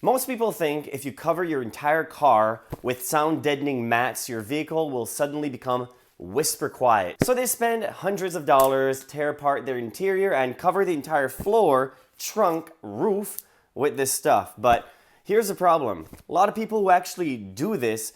Most people think if you cover your entire car with sound deadening mats, your vehicle will suddenly become whisper quiet. So they spend hundreds of dollars, tear apart their interior, and cover the entire floor, trunk, roof with this stuff. But here's the problem. A lot of people who actually do this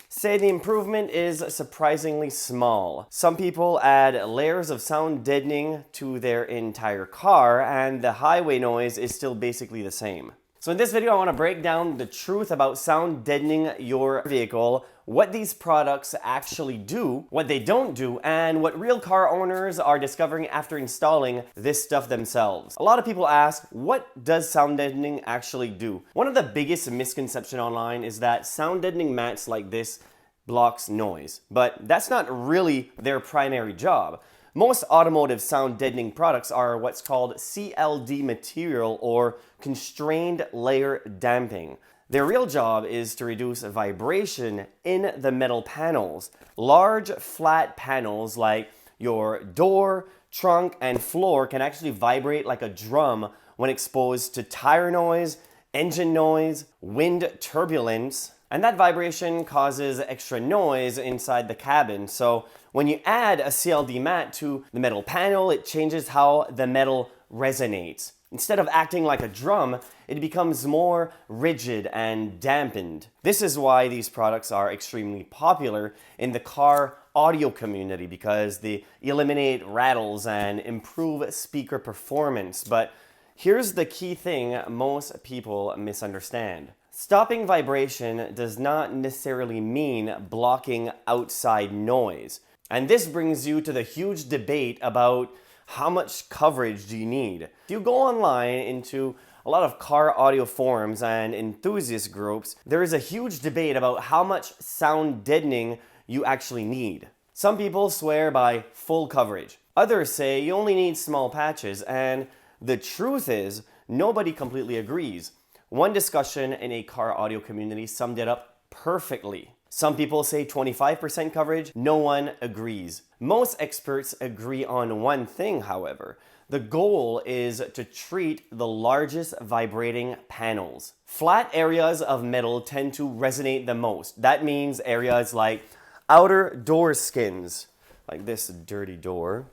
say the improvement is surprisingly small. Some people add layers of sound deadening to their entire car, and the highway noise is still basically the same. So in this video, I want to break down the truth about sound deadening your vehicle, what these products actually do, what they don't do, and what real car owners are discovering after installing this stuff themselves. A lot of people ask, what does sound deadening actually do? One of the biggest misconceptions online is that sound deadening mats like this blocks noise, but that's not really their primary job. Most automotive sound deadening products are what's called CLD material, or constrained layer damping. Their real job is to reduce vibration in the metal panels. Large flat panels like your door, trunk, and floor can actually vibrate like a drum when exposed to tire noise, engine noise, wind turbulence, and that vibration causes extra noise inside the cabin. So when you add a CLD mat to the metal panel, it changes how the metal resonates. Instead of acting like a drum, it becomes more rigid and dampened. This is why these products are extremely popular in the car audio community, because they eliminate rattles and improve speaker performance. But here's the key thing most people misunderstand. Stopping vibration does not necessarily mean blocking outside noise. And this brings you to the huge debate about how much coverage do you need. If you go online into a lot of car audio forums and enthusiast groups, there is a huge debate about how much sound deadening you actually need. Some people swear by full coverage. Others say you only need small patches, and the truth is, nobody completely agrees. One discussion in a car audio community summed it up perfectly. Some people say 25% coverage, no one agrees. Most experts agree on one thing, however. The goal is to treat the largest vibrating panels. Flat areas of metal tend to resonate the most. That means areas like outer door skins, like this dirty door.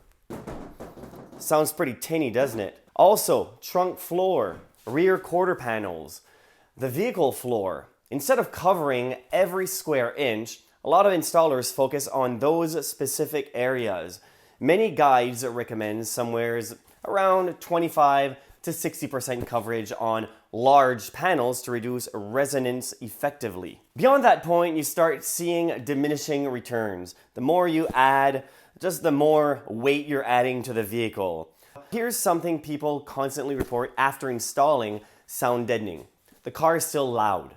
Sounds pretty tinny, doesn't it? Also, trunk floor, rear quarter panels, the vehicle floor. Instead of covering every square inch, a lot of installers focus on those specific areas. Many guides recommend somewhere around 25 to 60% coverage on large panels to reduce resonance effectively. Beyond that point, you start seeing diminishing returns. The more you add, just the more weight you're adding to the vehicle. Here's something people constantly report after installing sound deadening. The car is still loud.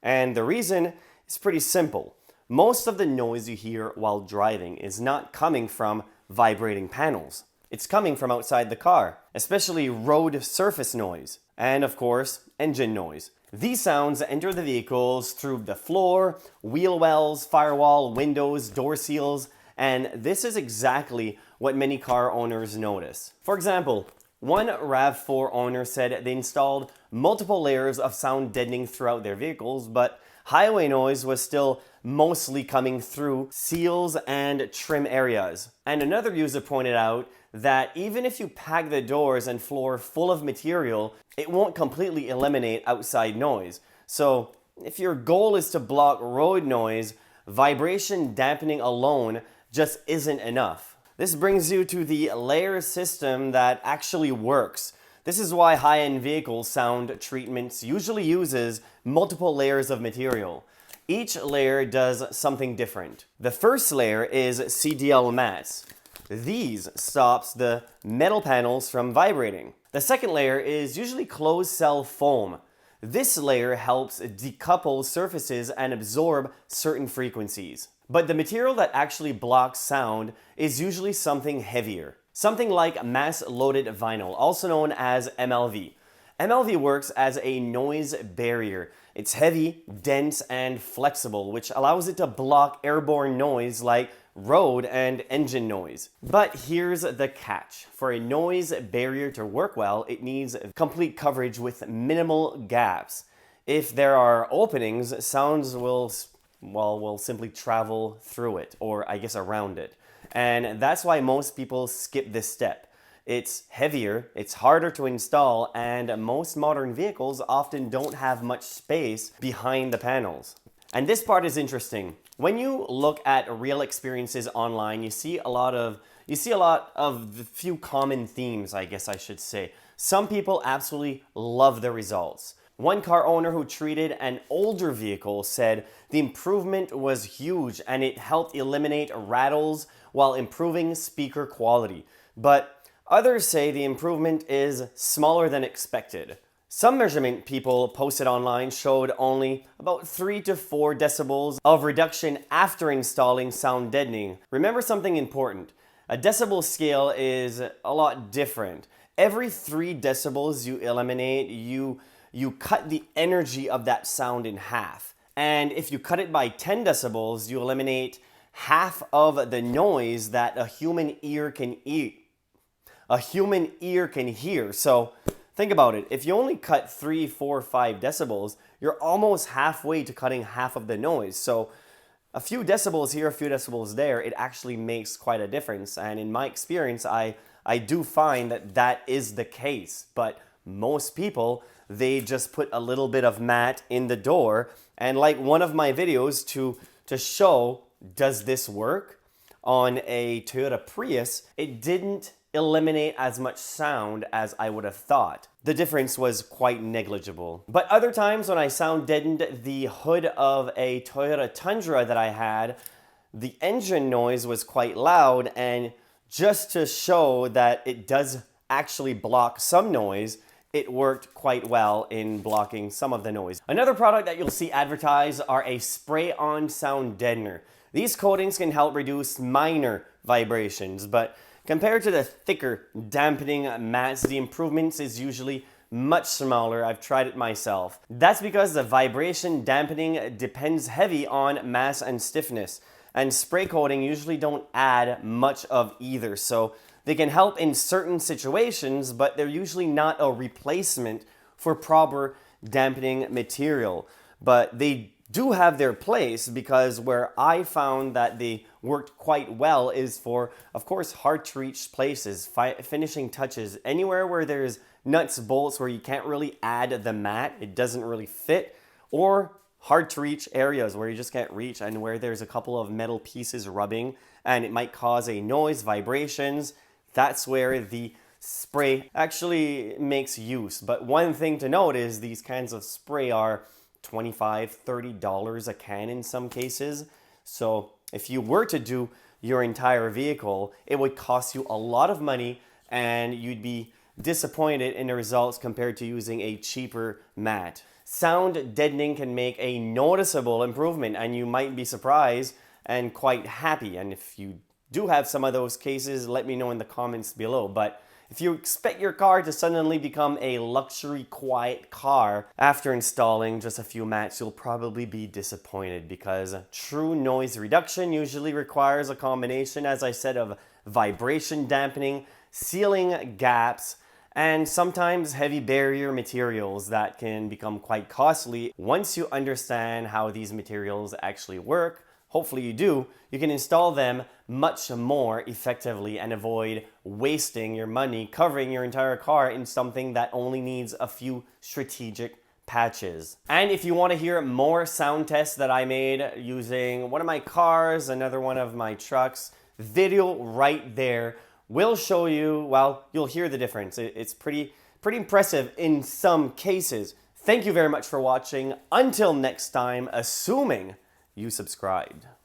And the reason is pretty simple. Most of the noise you hear while driving is not coming from vibrating panels. It's coming from outside the car, especially road surface noise, and of course, engine noise. These sounds enter the vehicles through the floor, wheel wells, firewall, windows, door seals, and this is exactly what many car owners notice. For example, one RAV4 owner said they installed multiple layers of sound deadening throughout their vehicles, but highway noise was still mostly coming through seals and trim areas. And another user pointed out that even if you pack the doors and floor full of material, it won't completely eliminate outside noise. So if your goal is to block road noise, vibration dampening alone just isn't enough. This brings you to the layer system that actually works. This is why high-end vehicle sound treatments usually uses multiple layers of material. Each layer does something different. The first layer is CDL mats. These stops the metal panels from vibrating. The second layer is usually closed cell foam. This layer helps decouple surfaces and absorb certain frequencies. But the material that actually blocks sound is usually something heavier. Something like mass-loaded vinyl, also known as MLV. MLV works as a noise barrier. It's heavy, dense, and flexible, which allows it to block airborne noise like road and engine noise. But here's the catch. For a noise barrier to work well, it needs complete coverage with minimal gaps. If there are openings, sounds will simply travel through it, or I guess around it. And that's why most people skip this step. It's heavier, it's harder to install, and most modern vehicles often don't have much space behind the panels. And this part is interesting. When you look at real experiences online, you see a lot of the few common themes, I guess I should say. Some people absolutely love the results. One car owner who treated an older vehicle said the improvement was huge and it helped eliminate rattles while improving speaker quality. But others say the improvement is smaller than expected. Some measurement people posted online showed only about 3 to 4 decibels of reduction after installing sound deadening. Remember something important. A decibel scale is a lot different. Every 3 decibels you eliminate, you cut the energy of that sound in half. And if you cut it by 10 decibels, you eliminate half of the noise that a human ear can hear. So think about it. If you only cut 3, 4, 5 decibels, you're almost halfway to cutting half of the noise. So a few decibels here, a few decibels there, it actually makes quite a difference. And in my experience, I do find that that is the case. But most people, they just put a little bit of mat in the door. And like one of my videos to show, does this work? On a Toyota Prius, it didn't eliminate as much sound as I would have thought. The difference was quite negligible. But other times when I sound deadened the hood of a Toyota Tundra that I had, the engine noise was quite loud, and just to show that it does actually block some noise, it worked quite well in blocking some of the noise. Another product that you'll see advertised are a spray-on sound deadener. These coatings can help reduce minor vibrations, but compared to the thicker dampening mats, the improvements is usually much smaller. I've tried it myself. That's because the vibration dampening depends heavy on mass and stiffness, and spray coating usually don't add much of either. So they can help in certain situations, but they're usually not a replacement for proper dampening material. But they do have their place, because where I found that they worked quite well is for, of course, hard to reach places, finishing touches, anywhere where there's nuts, bolts, where you can't really add the mat, it doesn't really fit, or hard to reach areas where you just can't reach and where there's a couple of metal pieces rubbing and it might cause a noise, vibrations. That's where the spray actually makes use. But one thing to note is these kinds of spray are $25, $30 a can in some cases. So if you were to do your entire vehicle, it would cost you a lot of money and you'd be disappointed in the results compared to using a cheaper mat. Sound deadening can make a noticeable improvement, and you might be surprised and quite happy. And if you do have some of those cases, let me know in the comments below. But if you expect your car to suddenly become a luxury quiet car after installing just a few mats, you'll probably be disappointed, because true noise reduction usually requires a combination, as I said, of vibration dampening, sealing gaps, and sometimes heavy barrier materials that can become quite costly. Once you understand how these materials actually work, hopefully you do, you can install them much more effectively and avoid wasting your money covering your entire car in something that only needs a few strategic patches. And if you want to hear more sound tests that I made using one of my cars, another one of my trucks, video right there will show you, well, you'll hear the difference. It's pretty impressive in some cases. Thank you very much for watching. Until next time, assuming you subscribed.